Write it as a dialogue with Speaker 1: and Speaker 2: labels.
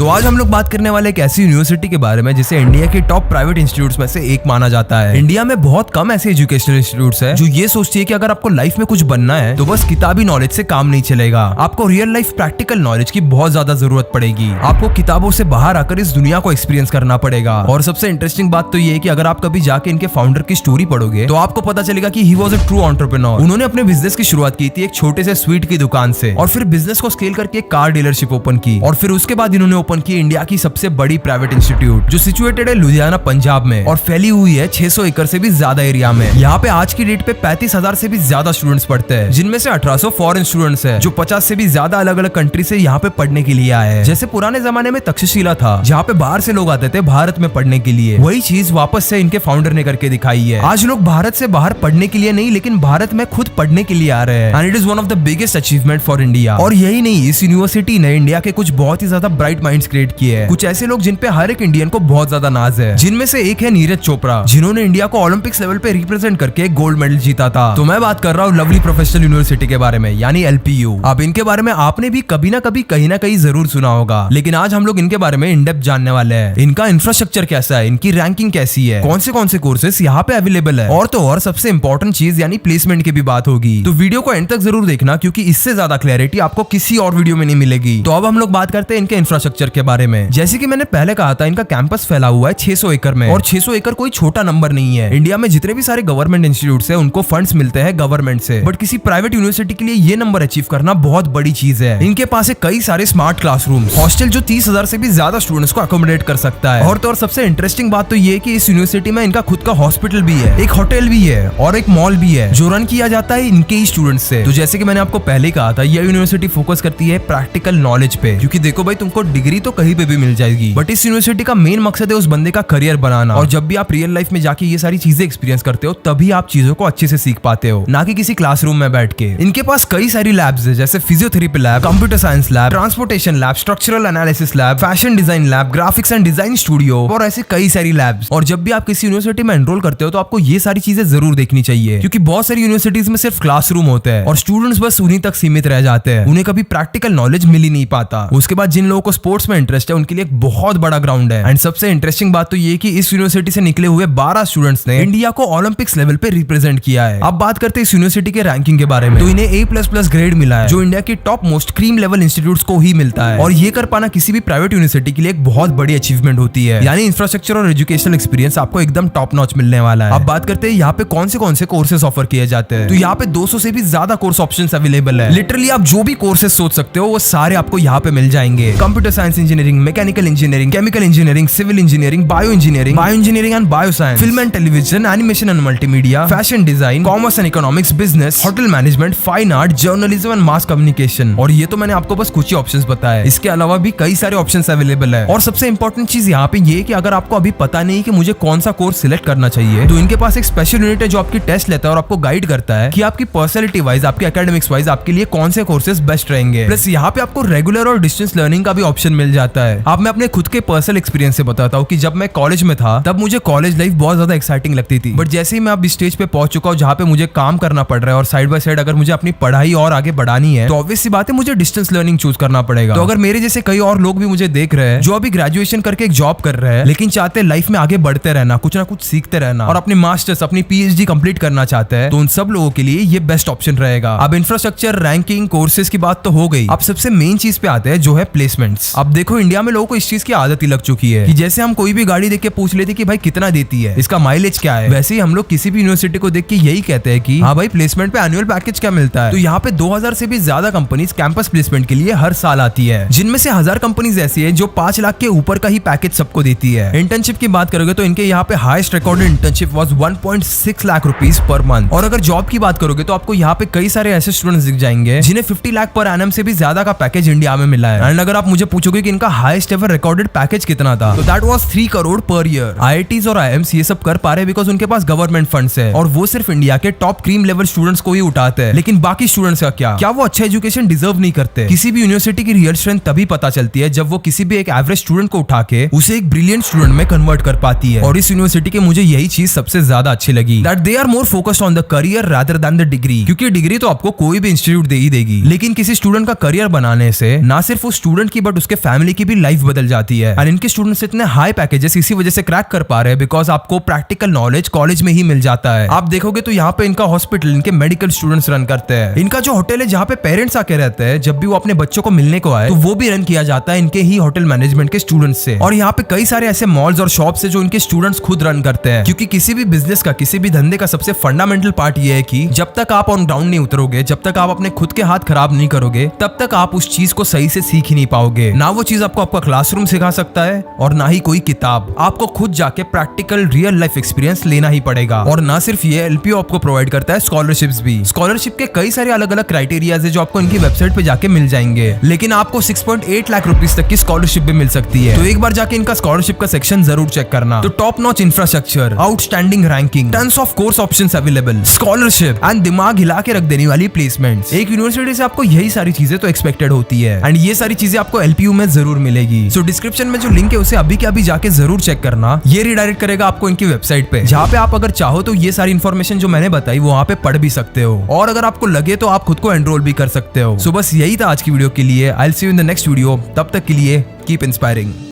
Speaker 1: तो आज हम लोग बात करने वाले एक ऐसी यूनिवर्सिटी के बारे में जिसे इंडिया के टॉप प्राइवेट इंस्टीट्यूट्स में से एक माना जाता है। इंडिया में बहुत कम ऐसे एजुकेशनल इंस्टीट्यूट्स है जो ये सोचती है कि अगर आपको लाइफ में कुछ बनना है तो बस किताबी नॉलेज से काम नहीं चलेगा, आपको रियल लाइफ प्रैक्टिकल नॉलेज की बहुत ज्यादा जरूरत पड़ेगी। आपको किताबों से बाहर आकर इस दुनिया को एक्सपीरियंस करना पड़ेगा। और सबसे इंटरेस्टिंग बात तो ये है कि अगर आप कभी जाके इनके फाउंडर की स्टोरी पढ़ोगे तो आपको पता चलेगा कि he was a true entrepreneur. उन्होंने अपने बिजनेस की शुरुआत की थी एक छोटे से स्वीट की दुकान से और फिर बिजनेस को स्केल करके एक कार डीलरशिप ओपन की और फिर उसके बाद इन्होंने ओपन की इंडिया की सबसे बड़ी प्राइवेट इंस्टीट्यूट जो सिचुएटेड है लुधियाना पंजाब में और फैली हुई है 600 एकड़ से भी ज्यादा एरिया में। यहाँ पे आज की डेट पे 35,000 से भी ज्यादा स्टूडेंट्स पढ़ते हैं, जिनमें से 1800 फॉरेन स्टूडेंट्स हैं जो 50 से भी ज्यादा अलग अलग कंट्री से यहाँ पे पढ़ने के लिए आए हैं। जैसे पुराने जमाने में तक्षशिला था जहाँ पे बाहर से लोग आते थे भारत में पढ़ने के लिए, वही चीज वापस से इनके फाउंडर ने करके दिखाई है। आज लोग भारत से बाहर पढ़ने के लिए नहीं लेकिन भारत में खुद पढ़ने के लिए आ रहे हैं and it is one of the biggest achievement for India. और यही नहीं, इस यूनिवर्सिटी ने इंडिया के कुछ बहुत ही ज्यादा ब्राइट माइंड्स क्रिएट किए हैं, कुछ ऐसे लोग जिन पे हर एक इंडियन को बहुत ज्यादा नाज है, जिनमें से एक है नीरज चोपड़ा जिन्होंने इंडिया को ओलंपिक्स लेवल पे रिप्रेजेंट करके गोल्ड मेडल जीता था। तो मैं बात कर रहा हूँ लवली प्रोफेशनल यूनिवर्सिटी के बारे में यानी LPU। अब इनके बारे में आपने भी कभी ना कभी कहीं ना कहीं जरूर सुना होगा, लेकिन आज हम लोग इनके बारे में इन डेप्थ जानने वाले हैं। इनका इंफ्रास्ट्रक्चर कैसा है, इनकी रैंकिंग कैसी है, कौन से कोर्सेस यहाँ पे अवेलेबल है और तो और सबसे इंपॉर्टेंट चीज यानी प्लेसमेंट की भी बात होगी। तो वीडियो को एंड तक जरूर देखना क्योंकि इससे ज्यादा क्लैरिटी आपको किसी और वीडियो में नहीं मिलेगी। तो अब हम लोग बात करते हैं इनके इंफ्रास्ट्रक्चर के बारे में। जैसे कि मैंने पहले कहा था, इनका कैंपस फैला हुआ है 600 एकड़ में और 600 एकड़ कोई छोटा नंबर नहीं है। इंडिया में जितने भी सारे गवर्नमेंट इंस्टीट्यूट्स हैं उनको फंड्स मिलते हैं गवर्नमेंट से, बट किसी प्राइवेट यूनिवर्सिटी के लिए ये नंबर अचीव करना बहुत बड़ी चीज है। इनके पास है कई सारे स्मार्ट क्लासरूम, हॉस्टल जो 30,000 से भी ज्यादा स्टूडेंट्स को अकोमोडेट कर सकता है। और तो और सबसे इंटरेस्टिंग बात तो ये कि इस यूनिवर्सिटी में इनका खुद का हॉस्पिटल भी है, एक होटल भी है और एक मॉल भी है जो रन किया जाता है इनके ही स्टूडेंट्स से। तो जैसे कि मैंने आपको पहले कहा था, यह यूनिवर्सिटी फोकस करती है प्रैक्टिकल नॉलेज पे, क्योंकि देखो भाई तुमको डिग्री तो कहीं पे भी मिल जाएगी बट इस यूनिवर्सिटी का मेन मकसद है उस बंदे का करियर बनाना। और जब भी आप रियल लाइफ में जाके ये सारी चीजें एक्सपीरियंस करते हो तभी आप चीजों को अच्छे से सीख पाते हो, ना कि किसी क्लासरूम में बैठ के। इनके पास कई सारी लैब्स है जैसे physiotherapy lab, computer science lab, transportation lab, structural analysis lab, fashion design lab, graphics and design studio और ऐसे कई सारी लैब्स। और जब भी आप किसी यूनिवर्सिटी में एनरोल करते हो तो आपको ये सारी चीजें जरूर देखनी चाहिए, क्योंकि बहुत सारी यूनिवर्सिटीज में सिर्फ क्लासरूम होते हैं और स्टूडेंट्स बस उन्हीं तक सीमित रह जाते हैं, उन्हें कभी प्रैक्टिकल नॉलेज मिल ही नहीं पाता। उसके बाद जिन लोगों को स्पोर्ट्स में इंटरेस्ट है उनके लिए एक बहुत बड़ा ग्राउंड है। एंड सबसे इंटरेस्टिंग बात तो ये कि इस यूनिवर्सिटी से निकले हुए 12 स्टूडेंट्स ने इंडिया को ओलंपिक्स लेवल पे रिप्रेजेंट किया है। अब बात करते हैं इस यूनिवर्सिटी के रैंकिंग के बारे में। तो इन्हें A++ ग्रेड मिला है जो इंडिया के top most cream level institutes को ही मिलता है और ये कर पाना किसी भी प्राइवेट यूनिवर्सिटी के लिए एक बहुत बड़ी अचीवमेंट होती है। यानी इंफ्रास्ट्रक्चर और एजुकेशनल एक्सपीरियंस आपको एकदम टॉप नॉच मिलने वाला है। अब बात करते हैं यहाँ पे कौन से कोर्सेस ऑफर किए जाते हैं। तो यहाँ पे 200 से भी ज्यादा कोर्स ऑप्शंस अवेलेबल है। लिटरली आप जो भी कोर्सेस सोच सकते हो वो सारे आपको यहाँ पे मिल जाएंगे। Computer science engineering, mechanical engineering, chemical engineering, civil engineering, bio engineering and bio science, film and television, animation and multimedia, fashion design, commerce and economics, business, hotel management, fine art, journalism and mass communication. और ये तो मैंने आपको बस कुछ ही options बताए, इसके अलावा भी कई सारे ऑप्शंस अवेलेबल है। और सबसे इंपॉर्टेंट चीज यहाँ पे ये कि अगर आपको अभी पता नहीं कि मुझे कौन सा कोर्स सिलेक्ट करना चाहिए तो इनके पास एक स्पेशल यूनिट है जो आपकी टेस्ट लेता है और आपको गाइड करता है कि आपकी पर्सनैलिटी वाइज, आपके एकेडमिक्स वाइज आपके लिए कौन से कोर्सेज बेस्ट रहेंगे। प्लस यहाँ पे आपको रेगुलर और डिस्टेंस लर्निंग का भी ऑप्शन मिल जाता है। अब मैं अपने खुद के पर्सनल एक्सपीरियंस से बताता हूँ कि जब मैं कॉलेज में था तब मुझे कॉलेज लाइफ बहुत ज्यादा एक्साइटिंग लगती थी, बट जैसे ही मैं अब स्टेज पे पहुंच चुका हूँ जहाँ पे मुझे काम करना पड़ रहा है और साइड बाय साइड अगर मुझे अपनी पढ़ाई और आगे बढ़ानी है तो ऑब्वियस सी बात है मुझे डिस्टेंस लर्निंग चूज करना पड़ेगा। तो अगर मेरे जैसे कई और लोग भी मुझे देख रहे हैं जो अभी ग्रेजुएशन करके एक जॉब कर रहे हैं लेकिन चाहते हैं लाइफ में आगे बढ़ते रहना, कुछ ना कुछ सीखते रहना और अपने मास्टर्स, अपनी PhD कंप्लीट करना चाहते हैं, तो उन सब लोगों के लिए ये बेस्ट ऑप्शन रहेगा। अब इंफ्रास्ट्रक्चर, रैंकिंग, कोर्सेज की बात तो हो गई। अब सबसे मेन चीज पे आते हैं जो है प्लेसमेंट्स। अब देखो इंडिया में लोगों को इस चीज की आदत ही लग चुकी है कि जैसे हम कोई भी गाड़ी देख के पूछ लेते कि भाई कितना देती है, इसका माइलेज क्या है, वैसे ही हम लोग किसी भी यूनिवर्सिटी को देख के यही कहते हैं कि हाँ भाई प्लेसमेंट पे एनुअल पैकेज क्या मिलता है। तो यहाँ पे 2000 से भी ज्यादा कंपनीज कैंपस प्लेसमेंट के लिए हर साल आती है, जिनमें से 1000 कंपनीज ऐसी है जो 5 लाख के ऊपर का ही पैकेज सबको देती है। इंटर्नशिप की बात करोगे तो इनके यहाँ पे highest recorded internship was 1.6 lakh rupees per month. और अगर जॉब की बात करोगे तो आपको यहाँ पे कई सारे ऐसे स्टूडेंट्स दिख जाएंगे जिन्हें 50 लाख पर एनम से भी ज्यादा का पैकेज इंडिया में मिला है। एंड अगर आप मुझे पूछोगे कि इनका हाईएस्ट एवर रिकॉर्डेड पैकेज कितना था तो that was 3 crore per year. IITs और IIMs ये सब कर पा रहे बिकॉज उनके पास गवर्नमेंट फंड्स है और वो सिर्फ इंडिया के टॉप क्रीम लेवल स्टूडेंट्स को ही उठाते हैं। लेकिन बाकी स्टूडेंट्स का क्या वो अच्छा एजुकेशन डिजर्व नहीं करते? किसी भी यूनिवर्सिटी की रियल स्ट्रेंथ तभी पता चलती है जब वो किसी भी एक एवरेज स्टूडेंट को उठा के उसे एक ब्रिलियंट स्टूडेंट में कन्वर्ट कर पाती है। और इस यूनिवर्सिटी के मुझे यही चीज सबसे ज्यादा अच्छी लगी, that they are more focused on the career rather than the degree. क्योंकि डिग्री तो आपको कोई भी इंस्टीट्यूट दे ही देगी, लेकिन किसी स्टूडेंट का करियर बनाने से ना सिर्फ उस स्टूडेंट की बट उसके फैमिली की भी लाइफ बदल जाती है। और इनके स्टूडेंट्स इतने हाई पैकेजेस इसी वजह से क्रैक कर पा रहे हैं बिकॉज आपको प्रैक्टिकल नॉलेज कॉलेज में ही मिल जाता है। आप देखोगे तो यहाँ पे इनका हॉस्पिटल इनके मेडिकल स्टूडेंट्स रन करते हैं। इनका जो होटल है जहाँ पे पेरेंट्स आके रहते हैं जब भी वो अपने बच्चों को मिलने को आए तो वो भी रन किया जाता है इनके ही होटल मैनेजमेंट के स्टूडेंट्स से। और यहाँ पे कई सारे ऐसे मॉल्स और शॉप्स है जो इनके स्टूडेंट्स खुद रन करते हैं, क्योंकि किसी भी बिजनेस का किसी भी धंधे का सबसे फंडामेंटल पार्ट ये है कि जब तक आप ऑन ग्राउंड नहीं उतरोगे, जब तक आप अपने खुद के हाथ खराब नहीं करोगे, तब तक आप उस चीज को सही से सीख ही नहीं पाओगे। ना वो चीज आपको आपका क्लासरूम सिखा सकता है और ना ही कोई किताब। आपको खुद जाके प्रैक्टिकल रियल लाइफ एक्सपीरियंस लेना ही पड़ेगा। और ना सिर्फ ये, एलपीयू आपको प्रोवाइड करता है स्कॉलरशिप्स भी। स्कॉलरशिप के कई सारे अलग अलग क्राइटेरियाज है जो आपको इनकी वेबसाइट पे जाके मिल जाएंगे, लेकिन आपको 6.8 लाख रुपीस तक की स्कॉलरशिप भी मिल सकती है। तो एक बार जाके इनका स्कॉलरशिप का सेक्शन जरूर चेक करना। तो top notch infrastructure, outstanding ranking, tons of course options available, scholarship and दिमाग हिला के रख देने वाली प्लेसमेंट्स। एक यूनिवर्सिटी से आपको यही सारी चीजें तो एक्सपेक्टेड होती है एंड ये सारी चीजें आपको एलपीयू में जरूर मिलेगी। सो डिस्क्रिप्शन में जो लिंक है उसे अभी के अभी जाके जरूर चेक करना। ये रिडायरेक्ट करेगा आपको इनकी वेबसाइट पे, जहाँ पे आप अगर चाहो तो ये सारी इन्फॉर्मेशन जो मैंने बताई वो वहाँ पे पढ़ भी सकते हो, और अगर आपको लगे तो आप खुद को एनरोल भी कर सकते हो। सो बस यही था आज की वीडियो के लिए। I will see you in the next video. तब तक के लिए कीप इंस्पायरिंग।